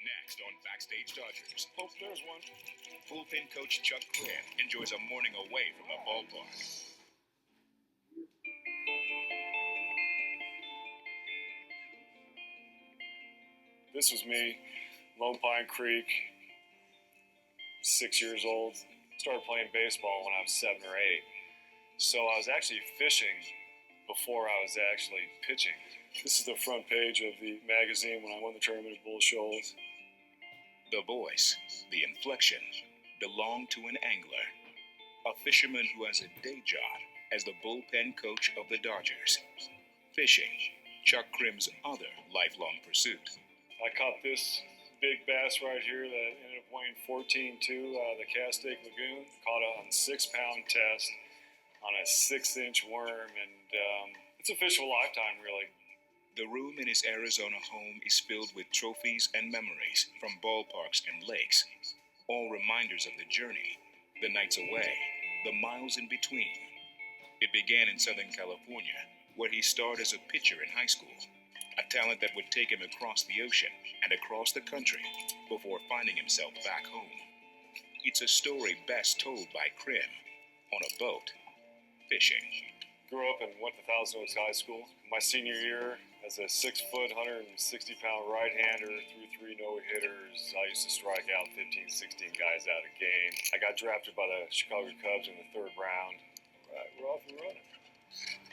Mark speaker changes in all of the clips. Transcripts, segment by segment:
Speaker 1: Next on Backstage Dodgers,
Speaker 2: Oh, there's one.
Speaker 1: bullpen coach Chuck Crim enjoys a morning away from the ballpark.
Speaker 2: This was me, Lone Pine Creek, 6 years old. Started playing baseball when I was 7 or 8. So I was actually fishing before I was actually pitching. This is the front page of the magazine when I won the tournament at Bull Shoals.
Speaker 1: The voice, the inflection, belong to an angler, a fisherman who has a day job as the bullpen coach of the Dodgers. Fishing, Chuck Crim's other lifelong pursuit.
Speaker 2: I caught this big bass right here that ended up weighing 14.2 out of the Castaic Lagoon. Caught it on a 6-pound test on a 6-inch worm, and it's a fish of a lifetime, really.
Speaker 1: The room in his Arizona home is filled with trophies and memories from ballparks and lakes, all reminders of the journey, the nights away, the miles in between. It began in Southern California, where he starred as a pitcher in high school, a talent that would take him across the ocean and across the country before finding himself back home. It's a story best told by Crim on a boat, fishing.
Speaker 2: Grew up and went to Thousand Oaks High School. My senior year, as a 6-foot, 160-pound right-hander, threw 3 no-hitters. I used to strike out 15, 16 guys out a game. I got drafted by the Chicago Cubs in the 3rd round. We're off and running.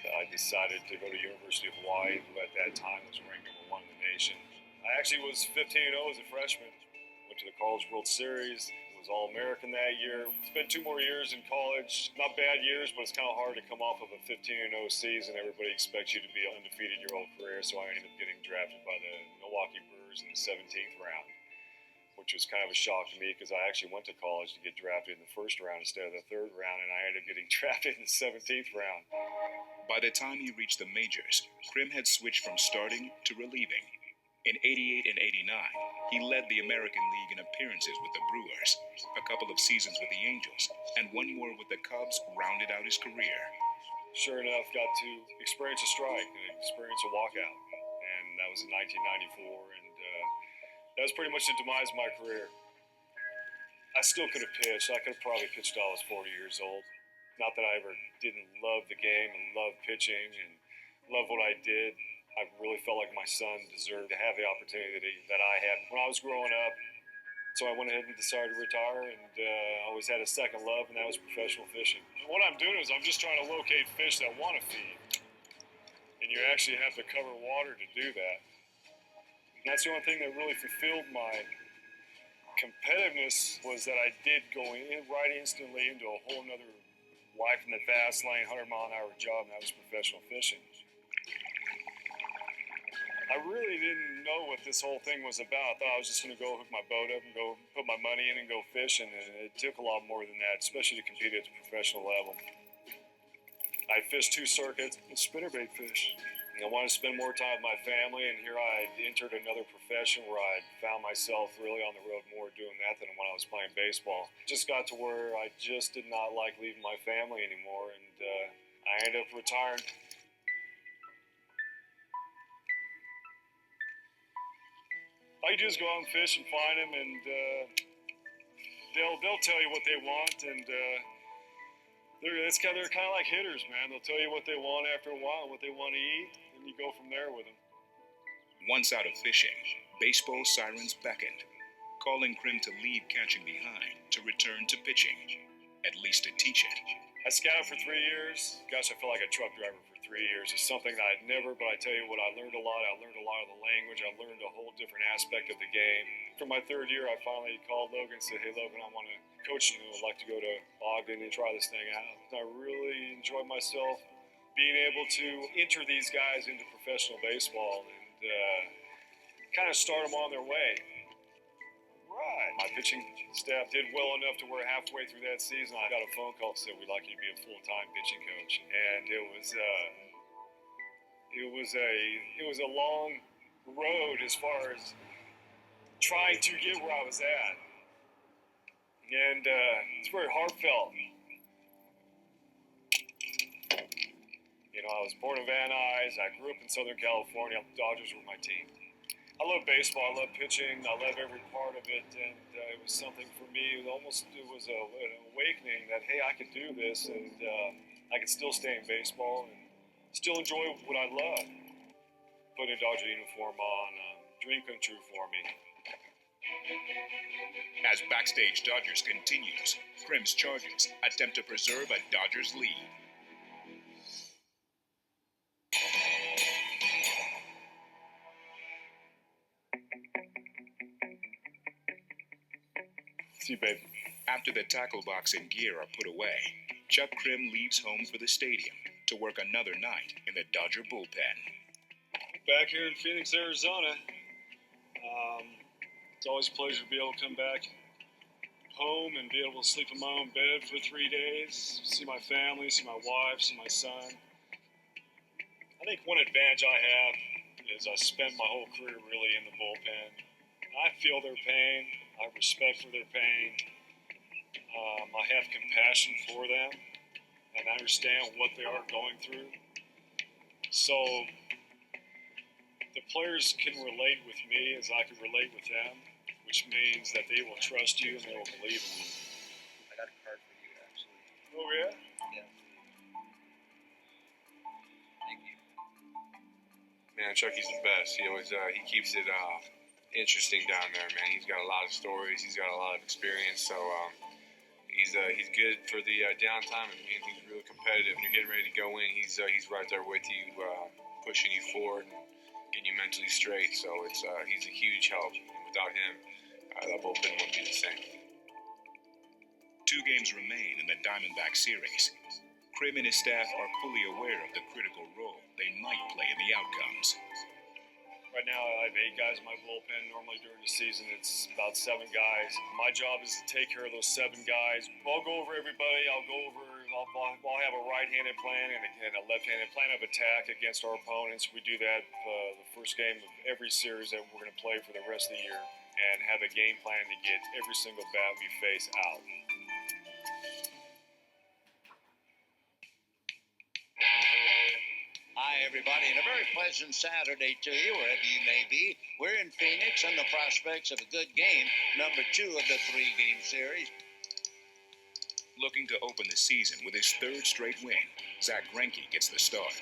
Speaker 2: I decided to go to University of Hawaii, who at that time was ranked #1 in the nation. I actually was 15-0 as a freshman. Went to the College World Series. Was All-American that year. Spent 2 more years in college. Not bad years, but it's kind of hard to come off of a 15-0 season. Everybody expects you to be undefeated your whole career, so I ended up getting drafted by the Milwaukee Brewers in the 17th round, which was kind of a shock to me because I actually went to college to get drafted in the 1st round instead of the 3rd round, and I ended up getting drafted in the 17th round.
Speaker 1: By the time he reached the majors, Crim had switched from starting to relieving. In '88 and '89, he led the American League in appearances with the Brewers, a couple of seasons with the Angels, and 1 more with the Cubs rounded out his career.
Speaker 2: Sure enough, got to experience a strike and experience a walkout, and that was in 1994, and that was pretty much the demise of my career. I still could have pitched. I could have probably pitched till I was 40 years old. Not that I ever didn't love the game and love pitching and love what I did. I really felt like my son deserved to have the opportunity that I had when I was growing up. So I went ahead and decided to retire, and I always had a second love, and that was professional fishing. What I'm doing is I'm just trying to locate fish that want to feed. And you actually have to cover water to do that. And that's the only thing that really fulfilled my competitiveness, was that I did go in right instantly into a whole nother life in the fast lane, 100-mile-an-hour job, and that was professional fishing. I really didn't know what this whole thing was about. I thought I was just going to go hook my boat up and go put my money in and go fishing, and it took a lot more than that, especially to compete at the professional level. I fished 2 circuits with spinnerbait fish. And I wanted to spend more time with my family, and here I entered another profession where I found myself really on the road more doing that than when I was playing baseball. Just got to where I just did not like leaving my family anymore, and I ended up retiring. All you do is go out and fish and find them, and they'll tell you what they want, and they're kind of like hitters, man. They'll tell you what they want after a while, what they want to eat, and you go from there with them.
Speaker 1: Once out of fishing, baseball sirens beckoned, calling Crim to leave catching behind to return to pitching, at least to teach it.
Speaker 2: I scouted for 3 years. Gosh, I felt like a truck driver for 3 years. It's something that I'd never, but I tell you what, I learned a lot. I learned a lot of the language. I learned a whole different aspect of the game. For my 3rd year, I finally called Logan and said, "Hey, Logan, I want to coach you. I'd like to go to Ogden and try this thing out." I really enjoyed myself being able to enter these guys into professional baseball and kind of start them on their way. Right. My pitching staff did well enough to where halfway through that season, I got a phone call that said, "We'd like you to be a full-time pitching coach." And it was a long road as far as trying to get where I was at. And it's very heartfelt. You know, I was born in Van Nuys. I grew up in Southern California. The Dodgers were my team. I love baseball. I love pitching. I love every part of it, and it was something for me. It was an awakening that hey, I could do this, and I could still stay in baseball and still enjoy what I love. Putting a Dodger uniform on, dream come true for me.
Speaker 1: As Backstage Dodgers continues, Crim's Chargers attempt to preserve a Dodgers lead.
Speaker 2: See you, babe.
Speaker 1: After the tackle box and gear are put away, Chuck Crim leaves home for the stadium to work another night in the Dodger bullpen.
Speaker 2: Back here in Phoenix, Arizona. It's always a pleasure to be able to come back home and be able to sleep in my own bed for 3 days, see my family, see my wife, see my son. I think one advantage I have is I spent my whole career really in the bullpen. I feel their pain. I have respect for their pain. I have compassion for them, and I understand what they are going through. So the players can relate with me as I can relate with them, which means that they will trust you and they will believe in you.
Speaker 3: I got a card for you, actually.
Speaker 2: Oh, yeah?
Speaker 3: Yeah. Thank you.
Speaker 4: Man, Chucky's the best. He always he keeps it interesting down there, man. He's got a lot of stories. He's got a lot of experience. So he's good for the downtime, and he's really competitive. And you're getting ready to go in, he's right there with you, pushing you forward and getting you mentally straight. So he's a huge help. Without him, that bullpen wouldn't be the same.
Speaker 1: 2 games remain in the Diamondback series. Crim and his staff are fully aware of the critical role they might play in the outcomes.
Speaker 2: Right now, I have 8 guys in my bullpen. Normally during the season, it's about 7 guys. My job is to take care of those 7 guys. I'll go over everybody. I'll have a right-handed plan and a left-handed plan of attack against our opponents. We do that the first game of every series that we're going to play for the rest of the year, and have a game plan to get every single bat we face out.
Speaker 5: Hi, everybody, and a very pleasant Saturday to you, wherever you may be. We're in Phoenix, and the prospects of a good game, number 2 of the 3-game series.
Speaker 1: Looking to open the season with his 3rd straight win, Zach Greinke gets the start.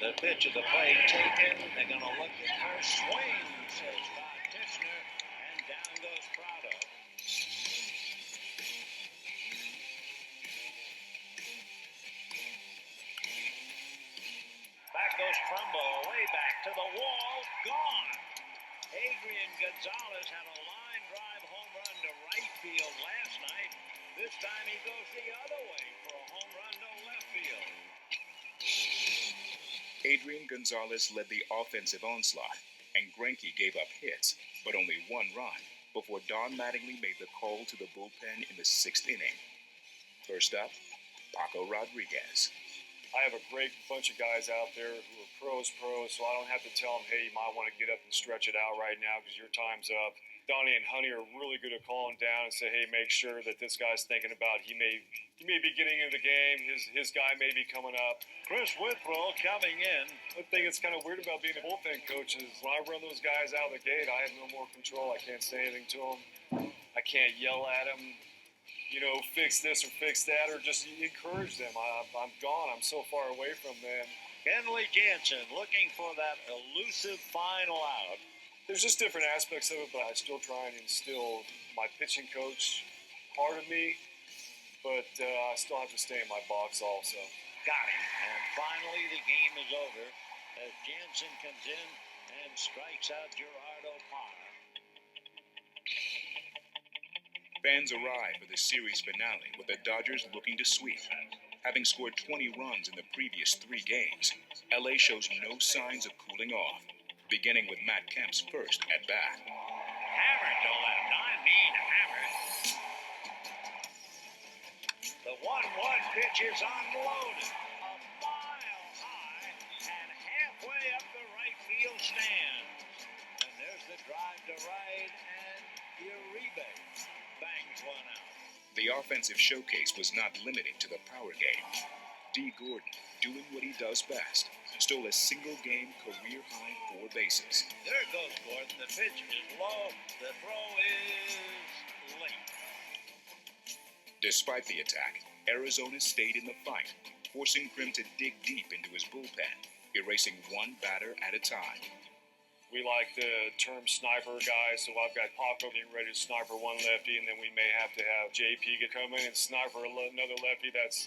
Speaker 5: The pitch of the plate taken. They're going to look at first swing, says Bob Tishner, and down goes Prado. Back goes Trumbo, way back to the wall, gone. Adrian Gonzalez had a line drive home run to right field last night. This time he goes the other way for a home run to left field.
Speaker 1: Adrian Gonzalez led the offensive onslaught, and Greinke gave up hits, but only 1 run, before Don Mattingly made the call to the bullpen in the 6th inning. First up, Paco Rodriguez.
Speaker 2: I have a great bunch of guys out there who are pros, so I don't have to tell them, hey, you might want to get up and stretch it out right now because your time's up. Donnie and Honey are really good at calling down and say, hey, make sure that this guy's thinking about he may be getting into the game. His guy may be coming up.
Speaker 5: Chris Withrow coming in.
Speaker 2: The thing that's kind of weird about being a bullpen coach is when I run those guys out of the gate, I have no more control. I can't say anything to them. I can't yell at them. Fix this or fix that, or just encourage them. I'm gone. I'm so far away from them.
Speaker 5: Kenley Jansen looking for that elusive final out.
Speaker 2: There's just different aspects of it, but I still try and instill my pitching coach part of me, but I still have to stay in my box also.
Speaker 5: Got it. And finally, the game is over as Jansen comes in and strikes out Gerardo Parra.
Speaker 1: Fans arrive for the series finale with the Dodgers looking to sweep. Having scored 20 runs in the previous 3 games, LA shows no signs of cooling off, beginning with Matt Kemp's first at-bat.
Speaker 5: Hammered to left. I mean hammered. The 1-1 pitch is unloaded. A mile high and halfway up the right field stands. And there's the drive to right, and Uribe bangs one out.
Speaker 1: The offensive showcase was not limited to the power game. D. Gordon, doing what he does best, stole a single-game career-high 4 bases.
Speaker 5: There goes Gordon. The pitch is low. The throw is late.
Speaker 1: Despite the attack, Arizona stayed in the fight, forcing Crim to dig deep into his bullpen, erasing one batter at a time.
Speaker 2: We like the term sniper guy, so I've got Paco getting ready to sniper one lefty, and then we may have to have JP come in and sniper another lefty that's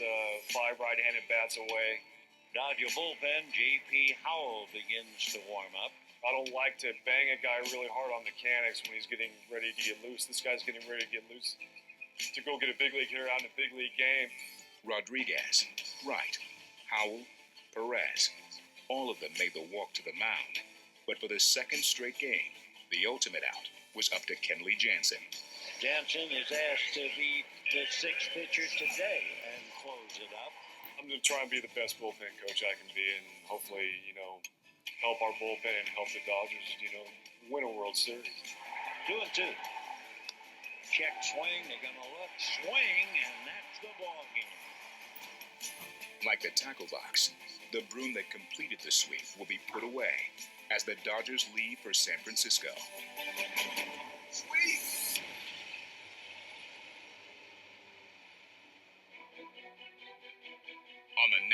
Speaker 2: 5 right-handed bats away.
Speaker 5: Dodger bullpen, J.P. Howell begins to warm up.
Speaker 2: I don't like to bang a guy really hard on mechanics when he's getting ready to get loose. This guy's getting ready to get loose to go get a big league hitter out in a big league game.
Speaker 1: Rodriguez, Wright, Howell, Perez, all of them made the walk to the mound. But for the second straight game, the ultimate out was up to Kenley Jansen.
Speaker 5: Jansen is asked to be the 6th pitcher today and close it up.
Speaker 2: I'm going to try and be the best bullpen coach I can be, and hopefully, help our bullpen and help the Dodgers, win a World Series.
Speaker 5: 2-2. Check swing. They're going to look. Swing, and that's the ball game.
Speaker 1: Like the tackle box, the broom that completed the sweep will be put away as the Dodgers leave for San Francisco. Sweep! On the next